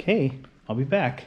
hey, I'll be back.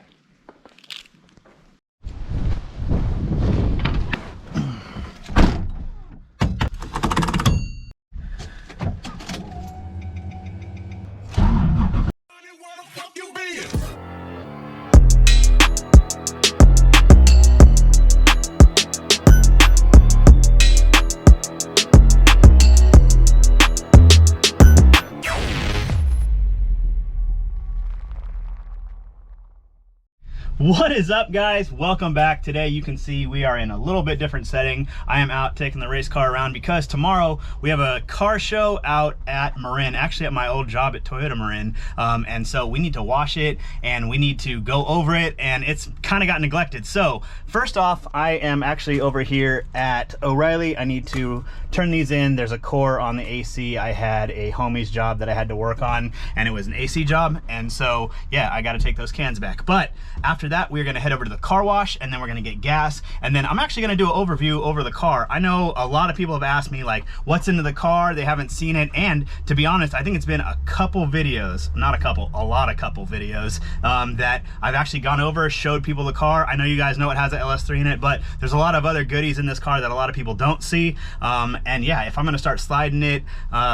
What is up, guys? Welcome back. Today you can see we are in a little bit different setting. I am out taking the race car around because tomorrow we have a car show out at Marin, actually at my old job at Toyota Marin, and so we need to wash it and we need to go over it, and it's kind of got neglected. So first off, I am actually over here at O'Reilly. I need to turn these in. There's a core on the AC. I had a homie's job that I had to work on, and it was an AC job, and so yeah, I got to take those cans back. But after that, we're gonna head over to the car wash, and then we're gonna get gas, and then I'm actually gonna do an overview over the car. I know a lot of people have asked me like, what's into the car? They haven't seen it, and to be honest, I think it's been a couple videos, not a couple, a lot of couple videos that I've actually gone over, showed people the car. I know you guys know it has an LS3 in it, but there's a lot of other goodies in this car that a lot of people don't see. And yeah, if I'm gonna start sliding it,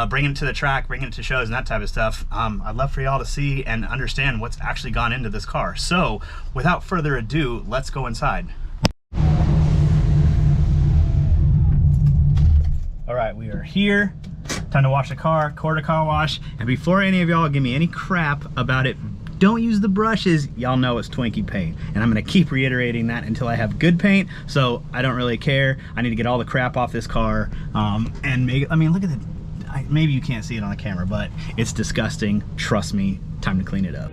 bringing it to the track, bringing it to shows and that type of stuff, I'd love for y'all to see and understand what's actually gone into this car. So without further ado, let's go inside. All right, we are here. Time to wash the car, quarter car wash. And before any of y'all give me any crap about it, don't use the brushes. Y'all know it's Twinkie paint, and I'm gonna keep reiterating that until I have good paint. So I don't really care. I need to get all the crap off this car and make it. I mean, look at the. Maybe you can't see it on the camera, but it's disgusting. Trust me. Time to clean it up.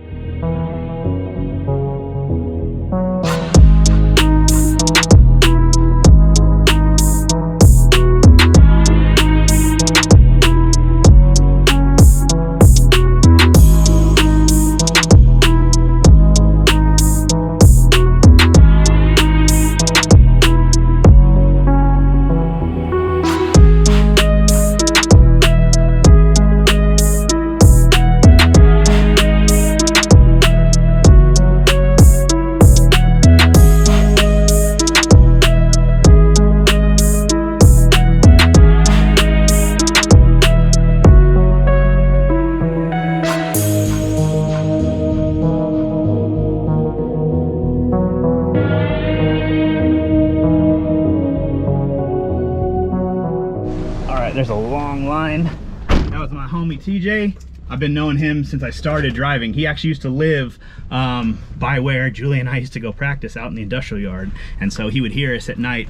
There's a long line. That was my homie TJ. I've been knowing him since I started driving. He actually used to live by where Julie and I used to go practice out in the industrial yard, and so he would hear us at night.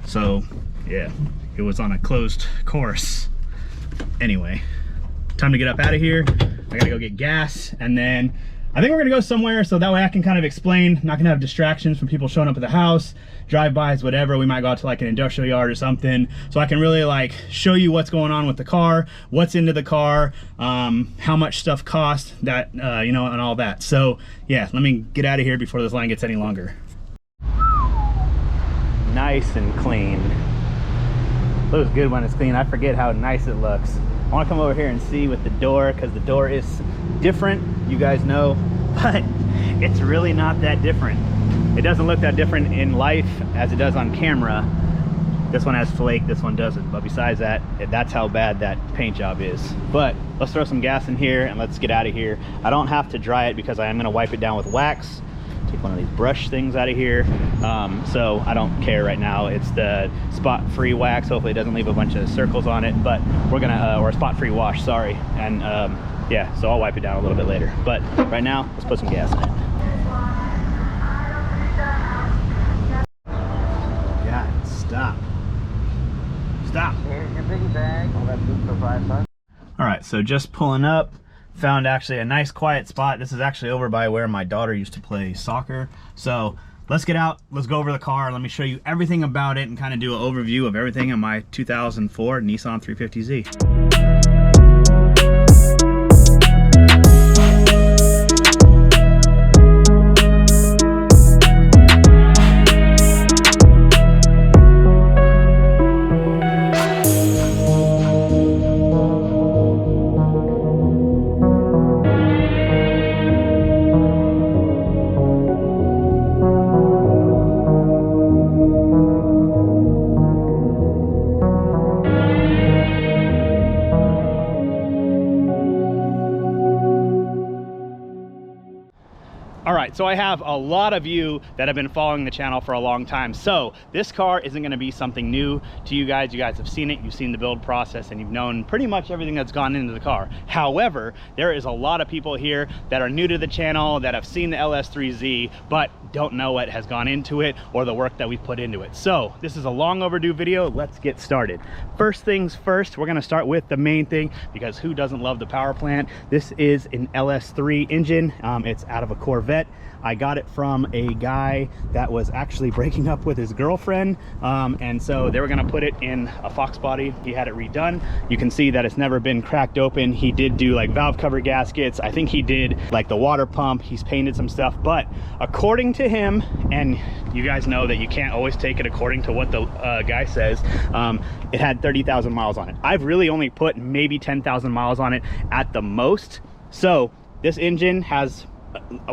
So yeah, it was on a closed course. Anyway, time to get up out of here. I gotta go get gas, and then I think we're gonna go somewhere so that way I can kind of explain, not gonna have distractions from people showing up at the house, drive-bys, whatever. We might go out to like an industrial yard or something, so I can really like show you what's going on with the car, what's into the car, how much stuff costs, that you know, and all that. So yeah, let me get out of here before this line gets any longer. Nice and clean. Looks good when it's clean. I forget how nice it looks. I want to come over here and see with the door, because the door is different, you guys know, but it's really not that different. It doesn't look that different in life as it does on camera. This one has flake, this one doesn't, but besides that, that's how bad that paint job is. But let's throw some gas in here and let's get out of here. I don't have to dry it because I am going to wipe it down with wax. Take one of these brush things out of here, so I don't care right now. It's the spot free wax. Hopefully it doesn't leave a bunch of circles on it, but we're gonna or spot free wash, sorry. And yeah, so I'll wipe it down a little bit later, but right now let's put some gas in it. God, stop. Here's your big bag. All that food for 5 bucks. All right, so just pulling up, found actually a nice quiet spot. This is actually over by where my daughter used to play soccer. So let's get out, let's go over the car. Let me show you everything about it and kind of do an overview of everything in my 2004 Nissan 350Z. right, so I have a lot of you that have been following the channel for a long time. So this car isn't gonna be something new to you guys. You guys have seen it, you've seen the build process, and you've known pretty much everything that's gone into the car. However, there is a lot of people here that are new to the channel, that have seen the LS3Z, but don't know what has gone into it or the work that we've put into it. So this is a long overdue video. Let's get started. First things first, we're gonna start with the main thing, because who doesn't love the power plant? This is an LS3 engine. It's out of a Corvette. I got it from a guy that was actually breaking up with his girlfriend, and so they were gonna put it in a Fox body. He had it redone. You can see that it's never been cracked open. He did do like valve cover gaskets. I think he did like the water pump. He's painted some stuff, but according to him, and you guys know that you can't always take it according to what the guy says, it had 30,000 miles on it. I've really only put maybe 10,000 miles on it at the most. So this engine has,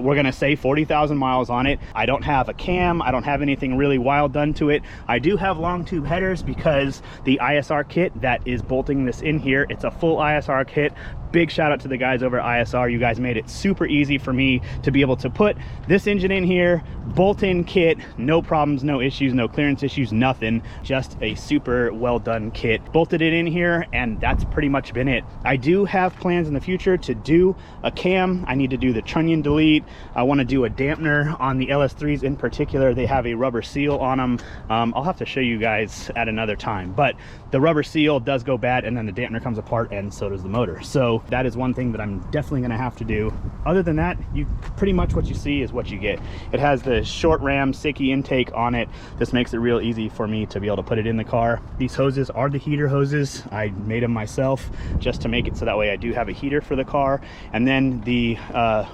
we're gonna say 40,000 miles on it. I don't have a cam, I don't have anything really wild done to it. I do have long tube headers because the ISR kit that is bolting this in here, it's a full ISR kit. Big shout out to the guys over at ISR. You guys made it super easy for me to be able to put this engine in here, bolt-in kit, no problems, no issues, no clearance issues, nothing. Just a super well done kit. Bolted it in here, and that's pretty much been it. I do have plans in the future to do a cam. I need to do the trunnion delete. I want to do a dampener on the LS3s in particular. They have a rubber seal on them. I'll have to show you guys at another time, but the rubber seal does go bad, and then the dampener comes apart, and so does the motor. So that is one thing that I'm definitely going to have to do. Other than that, you pretty much what you see is what you get. It has the short ram Sicky intake on it. This makes it real easy for me to be able to put it in the car. These hoses are the heater hoses. I made them myself just to make it so that way I do have a heater for the car. And then the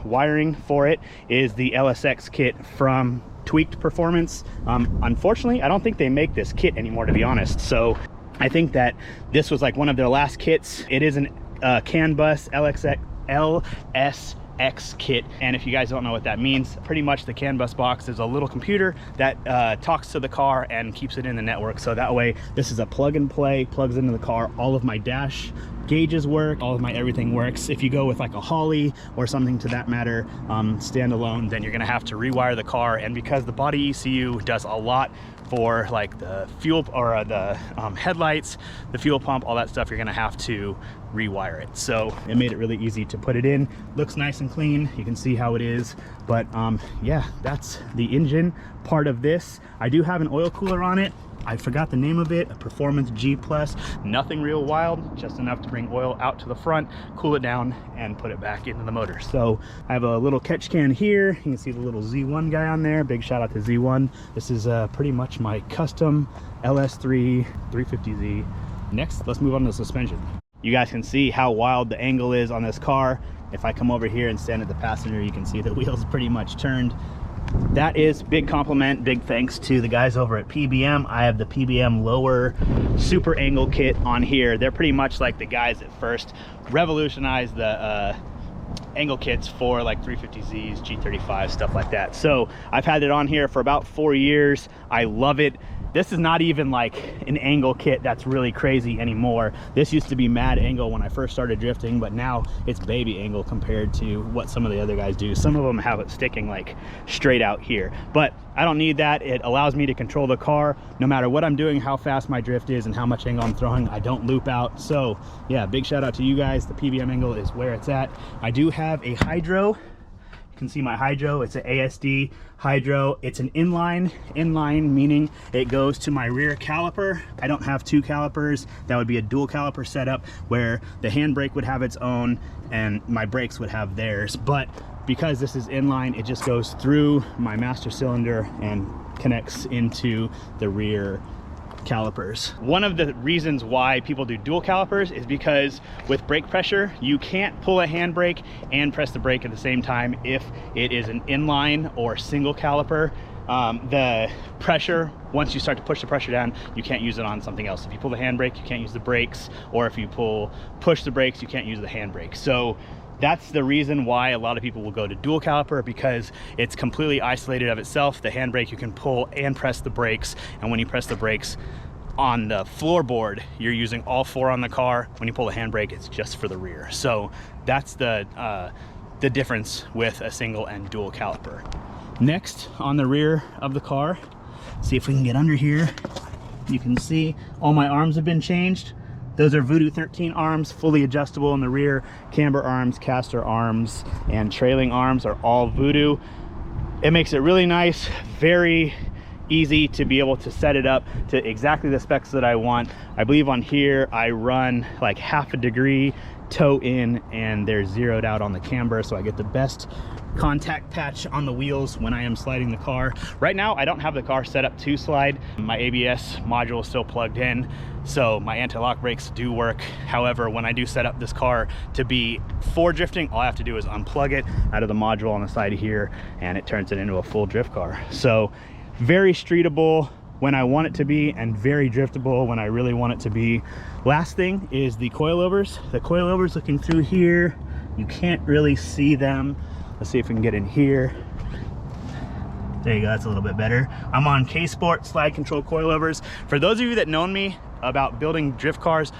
wiring for it is the LSX kit from Tweaked Performance. Unfortunately, I don't think they make this kit anymore, to be honest. So I think that this was like one of their last kits. It is an CAN bus LSX kit, and if you guys don't know what that means, pretty much the CAN bus box is a little computer that talks to the car and keeps it in the network. So that way, this is a plug and play, plugs into the car. All of my dash gauges work, all of my everything works. If you go with like a Holly or something to that matter, standalone, then you're gonna have to rewire the car. And because the body ECU does a lot for like the fuel or the headlights, the fuel pump, all that stuff, you're gonna have to rewire it. So it made it really easy to put it in. Looks nice and clean. You can see how it is. But yeah, that's the engine part of this. I do have an oil cooler on it. I forgot the name of it, a Performance G Plus. Nothing real wild, just enough to bring oil out to the front, cool it down, and put it back into the motor. So I have a little catch can here. You can see the little Z1 guy on there. Big shout out to Z1. This is pretty much my custom LS3 350Z. Next, let's move on to the suspension. You guys can see how wild the angle is on this car. If I come over here and stand at the passenger, you can see the wheels pretty much turned. That is big compliment, big thanks to the guys over at PBM. I have the PBM lower super angle kit on here. They're pretty much like the guys that first revolutionized the angle kits for like 350Zs, G35, stuff like that. So I've had it on here for about 4 years. I love it. This is not even like an angle kit that's really crazy anymore. This used to be mad angle when I first started drifting, but now it's baby angle compared to what some of the other guys do. Some of them have it sticking like straight out here, but I don't need that. It allows me to control the car no matter what I'm doing, how fast my drift is, and how much angle I'm throwing. I don't loop out. So yeah, big shout out to you guys. The PBM angle is where it's at. I do have a hydro. You can see my hydro. It's an ASD hydro. It's an inline meaning it goes to my rear caliper. I don't have two calipers. That would be a dual caliper setup where the handbrake would have its own and my brakes would have theirs. But because this is inline, it just goes through my master cylinder and connects into the rear calipers. One of the reasons why people do dual calipers is because with brake pressure, you can't pull a handbrake and press the brake at the same time if it is an inline or single caliper. The pressure, once you start to push the pressure down, you can't use it on something else. If you pull the handbrake, you can't use the brakes, or if you push the brakes, you can't use the handbrake. So that's the reason why a lot of people will go to dual caliper, because it's completely isolated of itself. The handbrake, you can pull and press the brakes, and when you press the brakes on the floorboard, you're using all four on the car. When you pull the handbrake, it's just for the rear. So that's the the difference with a single and dual caliper. Next, on the rear of the car, see if we can get under here. You can see all my arms have been changed. Those are Voodoo 13 arms, fully adjustable in the rear. Camber arms, caster arms, and trailing arms are all Voodoo. It makes it really nice, very easy to be able to set it up to exactly the specs that I want. I believe on here I run like 1/2 degree toe in, and they're zeroed out on the camber, so I get the best contact patch on the wheels when I am sliding the car. Right now I don't have the car set up to slide. My ABS module is still plugged in, so my anti-lock brakes do work. However, when I do set up this car to be for drifting, all I have to do is unplug it out of the module on the side here, and it turns it into a full drift car. So very streetable when I want it to be, and very driftable when I really want it to be. Last thing is the coilovers. The coilovers, looking through here, you can't really see them. Let's see if we can get in here. There you go, that's a little bit better. I'm on K-Sport slide control coilovers. For those of you that known me about building drift cars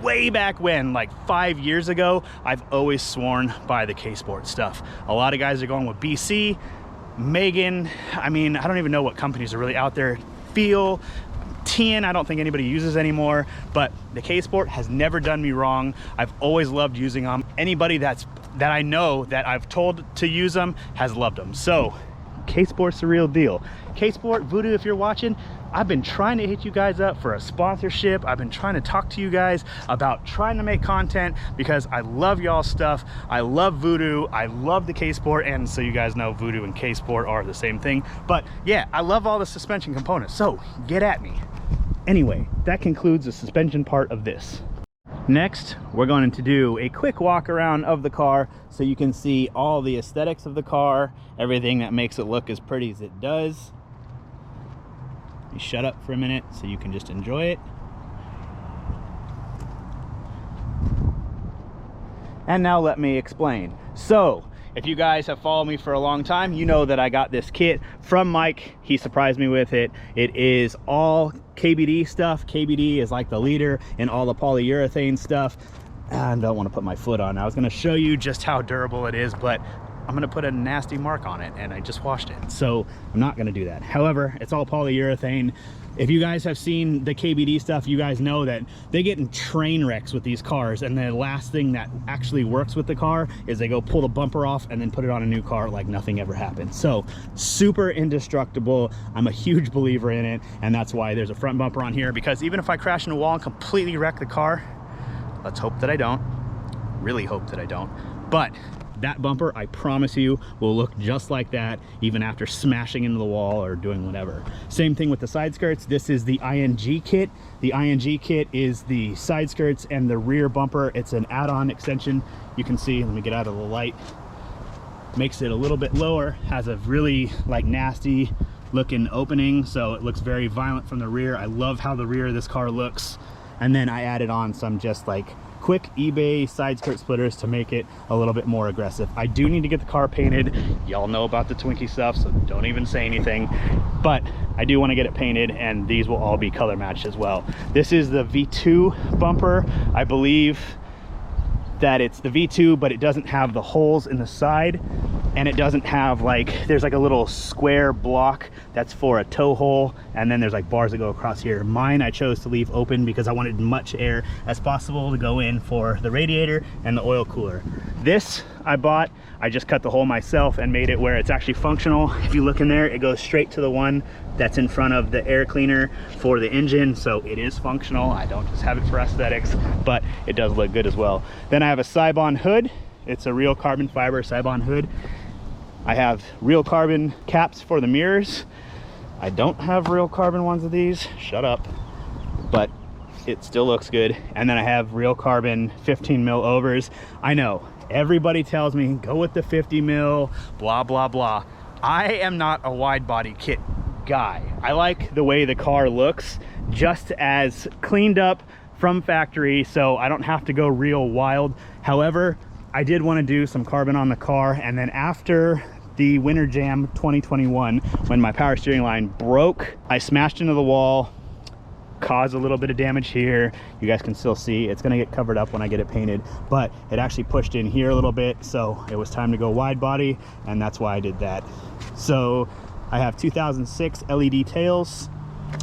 way back when, like 5 years ago, I've always sworn by the K-Sport stuff. A lot of guys are going with BC, Megan, I mean, I don't even know what companies are really out there. Feel, TN, I don't think anybody uses anymore, but the K-Sport has never done me wrong. I've always loved using them. Anybody that I know that I've told to use them has loved them. So K-Sport's the real deal. K-Sport, Voodoo, if you're watching, I've been trying to hit you guys up for a sponsorship. I've been trying to talk to you guys about trying to make content because I love y'all's stuff. I love Voodoo. I love the K-Sport, and so you guys know Voodoo and K-Sport are the same thing. But yeah, I love all the suspension components, so get at me. Anyway, that concludes the suspension part of this. Next, we're going to do a quick walk around of the car so you can see all the aesthetics of the car, everything that makes it look as pretty as it does. You shut up for a minute so you can just enjoy it. And now let me explain. So, if you guys have followed me for a long time, you know that I got this kit from Myke. He surprised me with it. It is all KBD stuff. KBD is like the leader in all the polyurethane stuff. I don't want to put my foot on. I was going to show you just how durable it is, but I'm going to put a nasty mark on it, and I just washed it, so I'm not going to do that. However, it's all polyurethane. If you guys have seen the KBD stuff, you guys know that they get in train wrecks with these cars, and the last thing that actually works with the car is they go pull the bumper off and then put it on a new car like nothing ever happened. So super indestructible. I'm a huge believer in it, and that's why there's a front bumper on here, because even if I crash into a wall and completely wreck the car, let's hope that I don't, really hope that I don't, but that bumper, I promise you, will look just like that even after smashing into the wall or doing whatever. Same thing with the side skirts. This is the ING kit. The ING kit is the side skirts and the rear bumper. It's an add-on extension. You can see, let me get out of the light. Makes it a little bit lower, has a really like nasty looking opening, so it looks very violent from the rear. I love how the rear of this car looks. And then I added on some just like quick eBay side skirt splitters to make it a little bit more aggressive. I do need to get the car painted. Y'all know about the Twinkie stuff, so don't even say anything, but I do want to get it painted, and these will all be color matched as well. This is the V2 bumper. I believe that it's the V2, but it doesn't have the holes in the side, and it doesn't have like, there's like a little square block that's for a tow hole, and then there's like bars that go across here. Mine I chose to leave open because I wanted much air as possible to go in for the radiator and the oil cooler. This I bought, I just cut the hole myself and made it where it's actually functional. If you look in there, it goes straight to the one that's in front of the air cleaner for the engine, so it is functional. I don't just have it for aesthetics, but it does look good as well. Then I have a Cybon hood. It's a real carbon fiber Cybon hood. I have real carbon caps for the mirrors. I don't have real carbon ones of these, shut up, but it still looks good. And then I have real carbon 15 mil overs. I know, everybody tells me, go with the 50 mil, blah, blah, blah. I am not a wide body kit guy. I like the way the car looks, just as cleaned up from factory, so I don't have to go real wild. However, I did want to do some carbon on the car, and then after the Winter Jam 2021, when my power steering line broke, I smashed into the wall, cause a little bit of damage here. You guys can still see it's going to get covered up when I get it painted, but it actually pushed in here a little bit, so it was time to go wide body, and that's why I did that. So I have 2006 LED tails.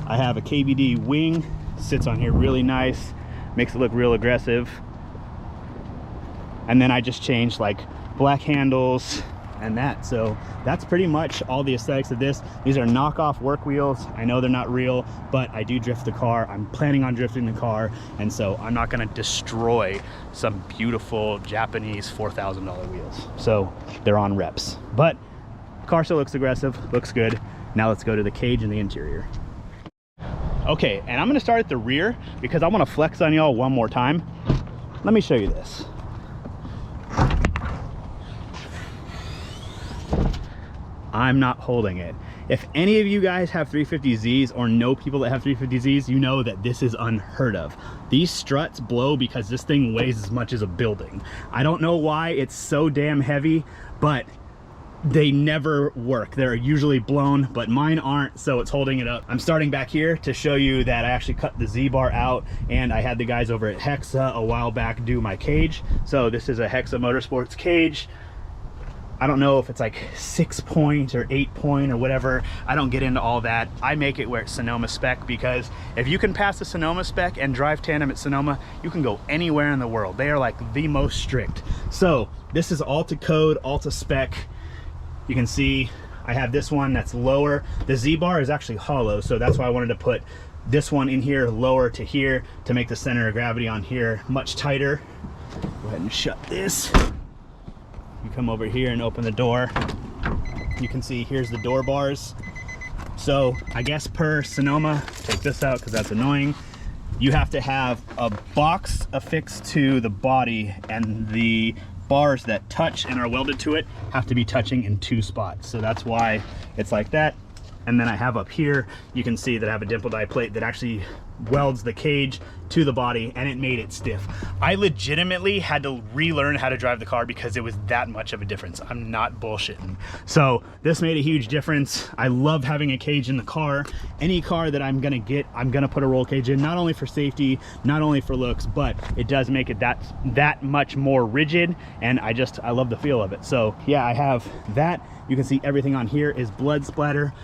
I have a KVD wing, sits on here really nice, makes it look real aggressive. And then I just changed like black handles and that. So that's pretty much all the aesthetics of this. These are knockoff work wheels. I know they're not real, but I do drift the car. I'm planning on drifting the car, and so I'm not gonna destroy some beautiful Japanese $4,000 wheels. So they're on reps, but car still looks aggressive, looks good. Now let's go to the cage and the interior. Okay, and I'm gonna start at the rear because I wanna flex on y'all one more time. Let me show you this. I'm not holding it. If any of you guys have 350Zs or know people that have 350Zs, you know that this is unheard of. These struts blow because this thing weighs as much as a building. I don't know why it's so damn heavy, but they never work. They're usually blown, but mine aren't, so it's holding it up. I'm starting back here to show you that I actually cut the Z-bar out, and I had the guys over at Hexa a while back do my cage. So this is a Hexa Motorsports cage. I don't know if it's like 6 point or 8 point or whatever. I don't get into all that. I make it where it's Sonoma spec, because if you can pass the Sonoma spec and drive tandem at Sonoma, you can go anywhere in the world. They are like the most strict. So this is all to code, all to spec. You can see I have this one that's lower. The Z-bar is actually hollow, so that's why I wanted to put this one in here lower to here to make the center of gravity on here much tighter. Go ahead and shut this. You come over here and open the door. You can see here's the door bars. So I guess per Sonoma, take this out because that's annoying, you have to have a box affixed to the body, and the bars that touch and are welded to it have to be touching in 2 spots. So that's why it's like that. And then I have up here, you can see that I have a dimple die plate that actually welds the cage to the body, and it made it stiff. I legitimately had to relearn how to drive the car because it was that much of a difference. I'm not bullshitting. So this made a huge difference. I love having a cage in the car. Any car that I'm gonna get, I'm gonna put a roll cage in, not only for safety, not only for looks, but it does make it that much more rigid, and I love the feel of it. So yeah, I have that. You can see everything on here is blood splatter.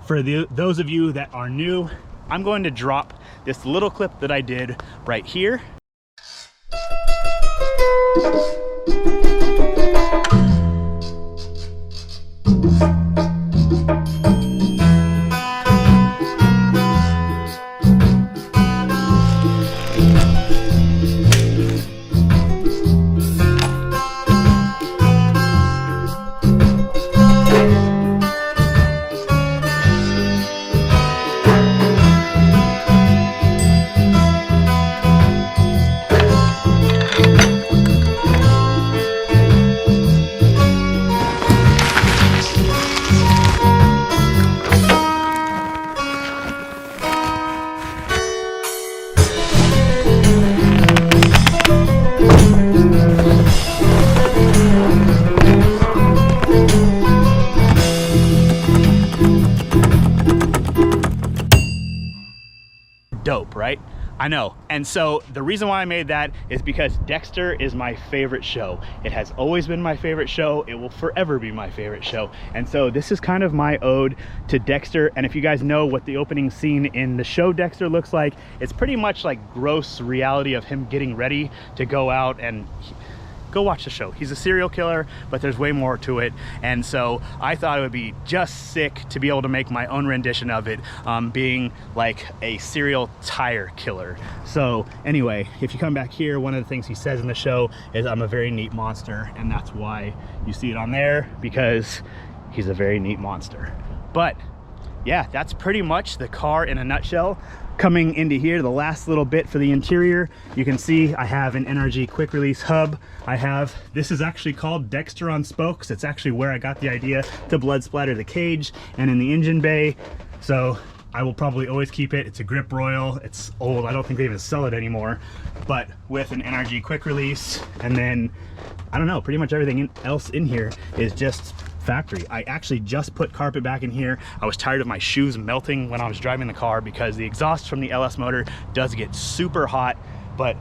For those of you that are new, I'm going to drop this little clip that I did right here. Dope, right? I know. And so the reason why I made that is because Dexter is my favorite show. It has always been my favorite show. It will forever be my favorite show. And so this is kind of my ode to Dexter. And if you guys know what the opening scene in the show Dexter looks like, it's pretty much like gross reality of him getting ready to go out and go watch the show. He's a serial killer, but there's way more to it. And so I thought it would be just sick to be able to make my own rendition of it, being like a serial tire killer. So anyway, if you come back here, one of the things he says in the show is I'm a very neat monster, and that's why you see it on there, because he's a very neat monster. But yeah, that's pretty much the car in a nutshell. Coming into here, the last little bit for the interior, you can see I have an NRG quick release hub. This is actually called Dexter on spokes. It's actually where I got the idea to blood splatter the cage and in the engine bay. So I will probably always keep it. It's a Grip Royal. It's old. I don't think they even sell it anymore, but with an NRG quick release. And then, I don't know, pretty much everything else in here is just factory. I actually just put carpet back in here. I was tired of my shoes melting when I was driving the car because the exhaust from the LS motor does get super hot. But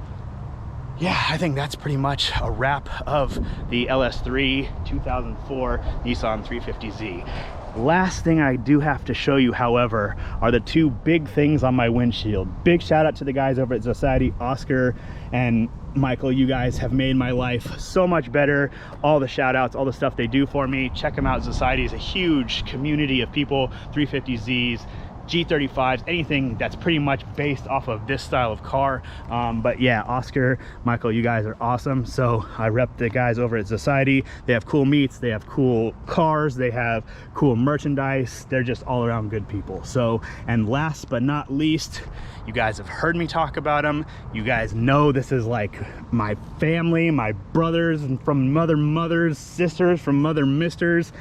yeah, I think that's pretty much a wrap of the LS3 2004 Nissan 350Z. Last thing I do have to show you, however, are the two big things on my windshield. Big shout out to the guys over at Society, Oscar and Michael. You guys have made my life so much better. All the shout outs, all the stuff they do for me. Check them out. Society is a huge community of people, 350Zs, G35s, anything that's pretty much based off of this style of car. But yeah, Oscar, Michael, you guys are awesome. So I rep the guys over at Society. They have cool meets, they have cool cars, they have cool merchandise. They're just all around good people. So, and last but not least, you guys have heard me talk about them. You guys know this is like my family, my brothers, and from mothers, sisters, from mother misters.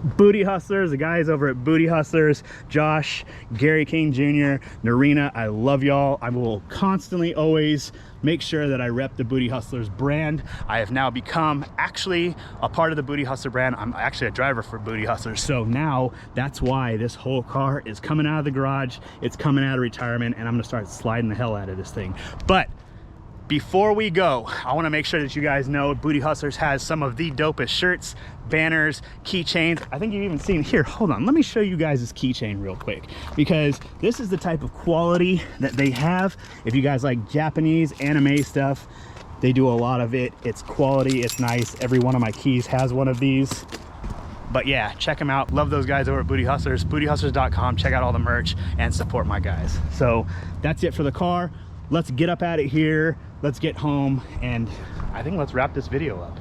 Booty Hustlers, the guys over at Booty Hustlers, Josh, Gary King Jr., Narina, I love y'all. I will constantly always make sure that I rep the Booty Hustlers brand. I have now become actually a part of the Booty Hustler brand. I'm actually a driver for Booty Hustlers. So now that's why this whole car is coming out of the garage. It's coming out of retirement, and I'm gonna start sliding the hell out of this thing. But before we go, I want to make sure that you guys know Booty Hustlers has some of the dopest shirts, banners, keychains. I think you've even seen here. Hold on, let me show you guys this keychain real quick, because this is the type of quality that they have. If you guys like Japanese anime stuff, they do a lot of it. It's quality, it's nice. Every one of my keys has one of these. But yeah, check them out. Love those guys over at Booty Hustlers, bootyhustlers.com. Check out all the merch and support my guys. So that's it for the car. Let's get up out of here. Let's get home, and I think let's wrap this video up.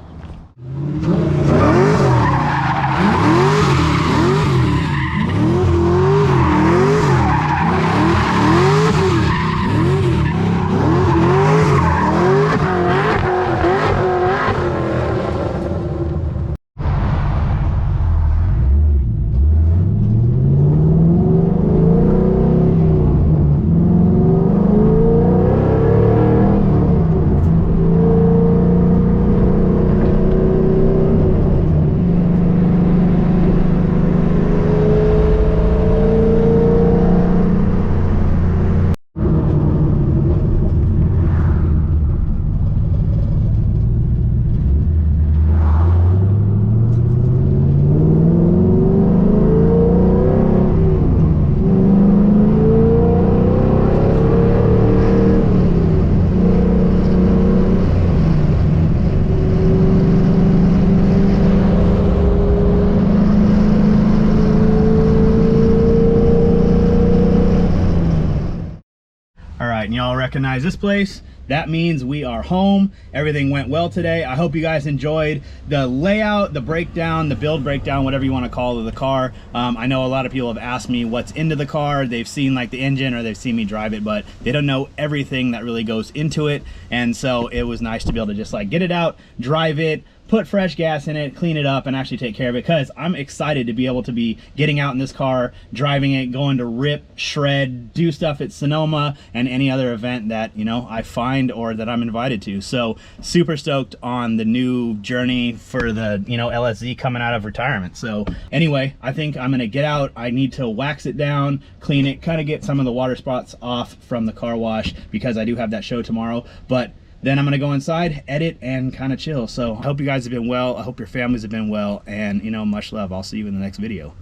And y'all recognize this place. That means we are home. Everything went well today. I hope you guys enjoyed the layout, the breakdown, the build breakdown, whatever you want to call it, of the car. I know a lot of people have asked me what's into the car. They've seen like the engine, or they've seen me drive it, but they don't know everything that really goes into it. And so it was nice to be able to just like get it out, drive it, put fresh gas in it, clean it up, and actually take care of it, because I'm excited to be able to be getting out in this car, driving it, going to rip, shred, do stuff at Sonoma and any other event that, you know, I find or that I'm invited to. So super stoked on the new journey for the, you know, LSZ coming out of retirement. So anyway, I think I'm gonna get out. I need to wax it down, clean it, kind of get some of the water spots off from the car wash, because I do have that show tomorrow. But then I'm gonna go inside, edit, and kind of chill. So I hope you guys have been well. I hope your families have been well, and you know, much love. I'll see you in the next video.